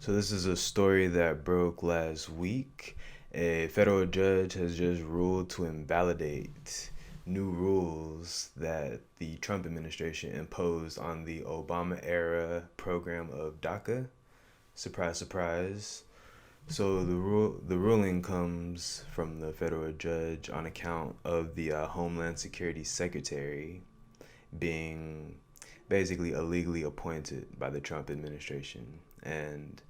So this is a story that broke last week. A federal judge has just ruled to invalidate new rules that the Trump administration imposed on the Obama-era program of DACA. Surprise, surprise. So the ruling comes from the federal judge on account of the Homeland Security Secretary being basically illegally appointed by the Trump administration. And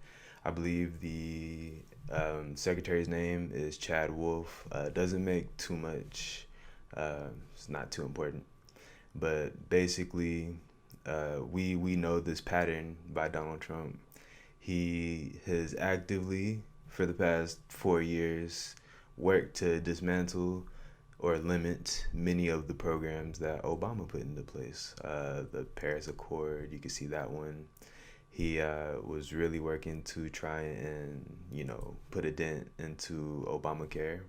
I believe the secretary's name is Chad Wolf. Doesn't make too much, it's not too important. But basically, we know this pattern by Donald Trump. He has actively, for the past 4 years, worked to dismantle or limit many of the programs that Obama put into place. The Paris Accord, you can see that one. He was really working to try and, put a dent into Obamacare.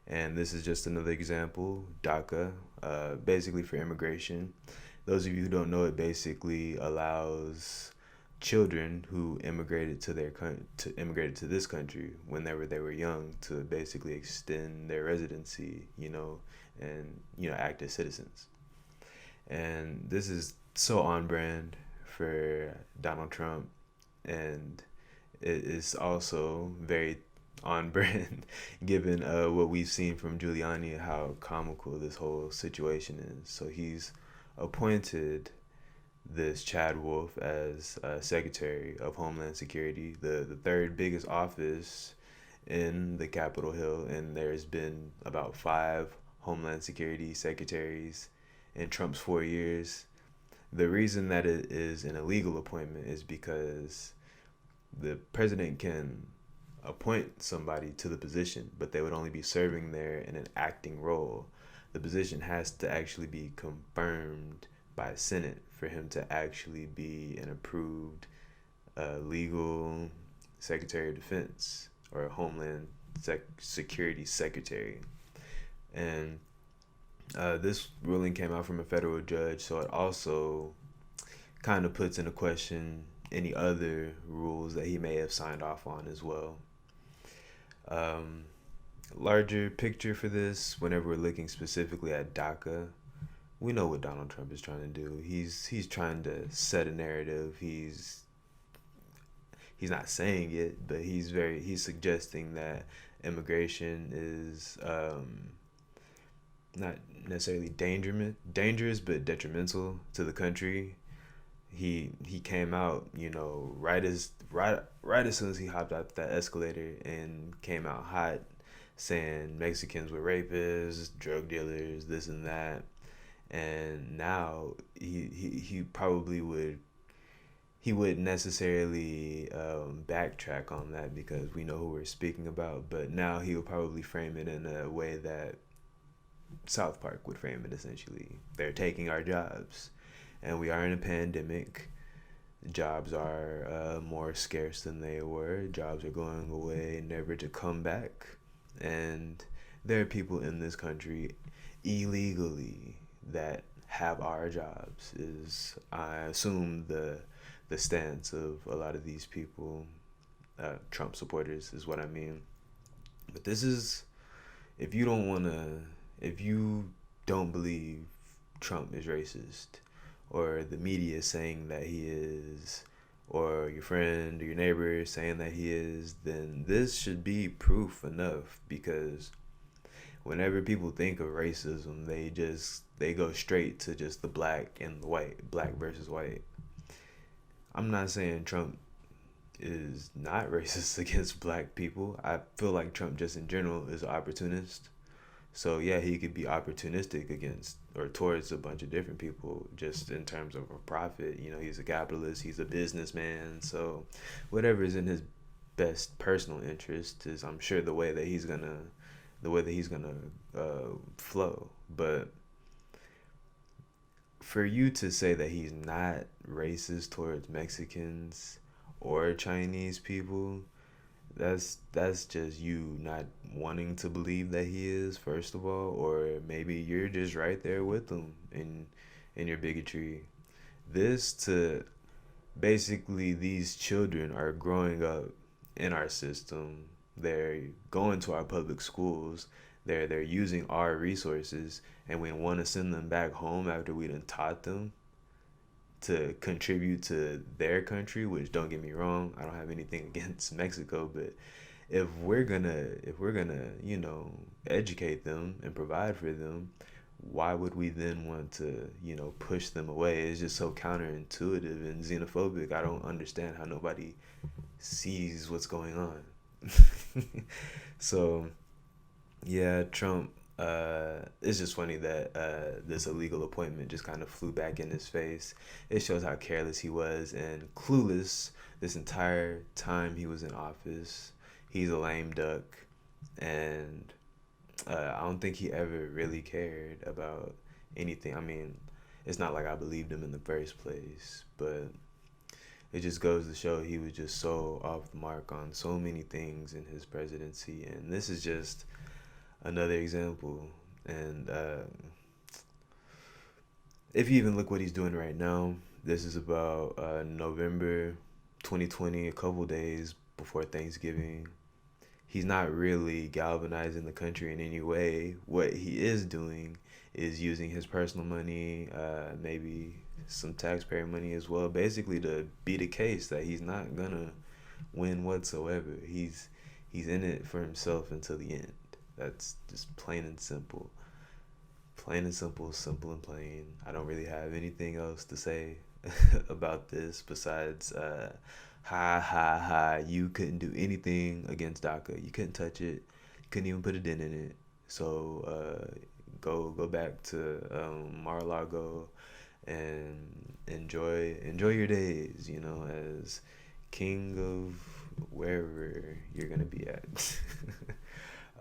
And this is just another example. DACA, basically for immigration. Those of you who don't know, it basically allows children who immigrated to this country whenever they were young to basically extend their residency, and act as citizens. And this is so on brand for Donald Trump, and it is also very on brand given what we've seen from Giuliani, how comical this whole situation is. So he's appointed this Chad Wolf as Secretary of Homeland Security, the third biggest office in the Capitol Hill, and there's been about five Homeland Security secretaries in Trump's 4 years. The reason that it is an illegal appointment is because the president can appoint somebody to the position, but they would only be serving there in an acting role. The position has to actually be confirmed by Senate for him to actually be an approved legal Secretary of Defense or Homeland Security Secretary. And this ruling came out from a federal judge, so it also kind of puts into question any other rules that he may have signed off on as well. Um, Larger picture for this, whenever we're looking specifically at DACA, we know what Donald Trump is trying to do. He's trying to set a narrative. He's not saying it, but he's suggesting that immigration is not necessarily dangerous, but detrimental to the country. He came out, right as soon as he hopped out that escalator and came out hot, saying Mexicans were rapists, drug dealers, this and that. And now he probably he wouldn't necessarily backtrack on that because we know who we're speaking about. But now he will probably frame it in a way that South Park would frame it. Essentially, they're taking our jobs, and we are in a pandemic. Jobs are more scarce than they were. Jobs are going away, never to come back. And there are people in this country illegally that have our jobs, is I assume the stance of a lot of these people. Trump supporters is what I mean. But this is, if you don't want to, if you don't believe Trump is racist, or the media is saying that he is, or your friend or your neighbor is saying that he is, then this should be proof enough. Because whenever people think of racism, they go straight to just the black and the white, black versus white. I'm not saying Trump is not racist against black people. I feel like Trump just in general is an opportunist. So yeah, he could be opportunistic against or towards a bunch of different people just in terms of a profit. He's a capitalist, he's a businessman. So whatever is in his best personal interest is, I'm sure, the way that he's gonna flow. But for you to say that he's not racist towards Mexicans or Chinese people, that's just you not wanting to believe that he is, first of all, or maybe you're just right there with him in your bigotry. This to Basically, these children are growing up in our system. They're going to our public schools. They're using our resources, and we want to send them back home after we done taught them to contribute to their country. Which, don't get me wrong, I don't have anything against Mexico, but if we're gonna educate them and provide for them, why would we then want to push them away? It's just so counterintuitive and xenophobic. I don't understand how nobody sees what's going on. So yeah, Trump. It's just funny that this illegal appointment just kind of flew back in his face. It shows how careless he was and clueless this entire time he was in office. He's a lame duck, and I don't think he ever really cared about anything. I mean, it's not like I believed him in the first place, but it just goes to show he was just so off the mark on so many things in his presidency, and this is just another example. And if you even look what he's doing right now, this is about November 2020, a couple days before Thanksgiving. He's not really galvanizing the country in any way. What he is doing is using his personal money, maybe some taxpayer money as well, basically to beat a case that he's not gonna win whatsoever. He's in it for himself until the end. That's just plain and simple. Plain and simple, simple and plain. I don't really have anything else to say about this besides ha ha ha. You couldn't do anything against DACA. You couldn't touch it. You couldn't even put a dent in it. So go back to Mar-a-Lago and enjoy your days. As king of wherever you're gonna be at.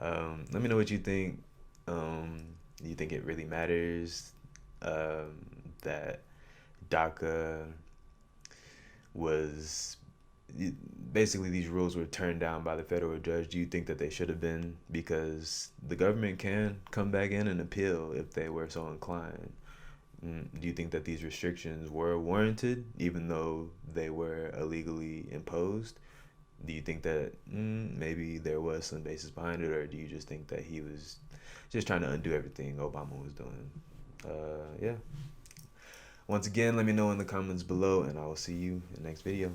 Let me know what you think. Do you think it really matters that DACA was basically these rules were turned down by the federal judge? Do you think that they should have been? Because the government can come back in and appeal if they were so inclined. Do you think that these restrictions were warranted, even though they were illegally imposed? Do you think that maybe there was some basis behind it, or do you just think that he was just trying to undo everything Obama was doing? Yeah. Once again, let me know in the comments below, and I will see you in the next video.